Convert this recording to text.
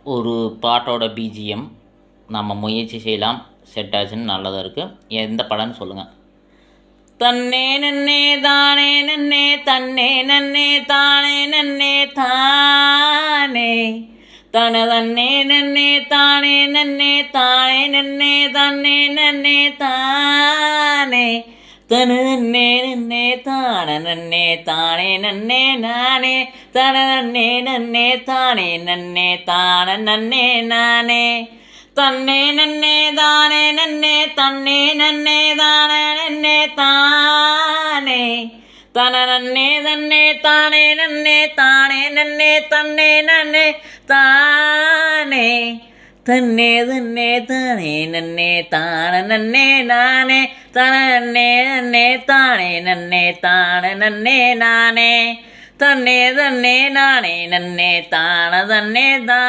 ஒரு பாட்டோட பிஜிஎம் நம்ம முயற்சி செய்யலாம். செட் ஆச்சுன்னு நல்லதாக இருக்குது. எந்த படம்னு சொல்லுங்கள். தன்னே நன்னே தானே நன்னே தன்னே நன்னே தானே நன்னே தானே தன தன்னே நன்னே தானே நன்னே தானே நன்னே தன்னே நன்னே தானே தன நன்னே நன்னே தான நன்னே தானே நன்னே நானே தன நன்னே நன்னே தானே நன்னே தான நன்னே நானே தன்னே நன்னே தானே நன்னே தன்னே நன்னே தானே நன்னே தானே தன நன்னே தன்னே தானே நன்னே தானே நன்னே தன்னே நன்னே தானே தன்னே தன்னே தானே நன்னே தான நன்னே நானே தன நன்னே நன்னே தானே நன்னே தான நன்னே நானே தன்னே தன்னே நானே நன்னே தான தன்னே தானே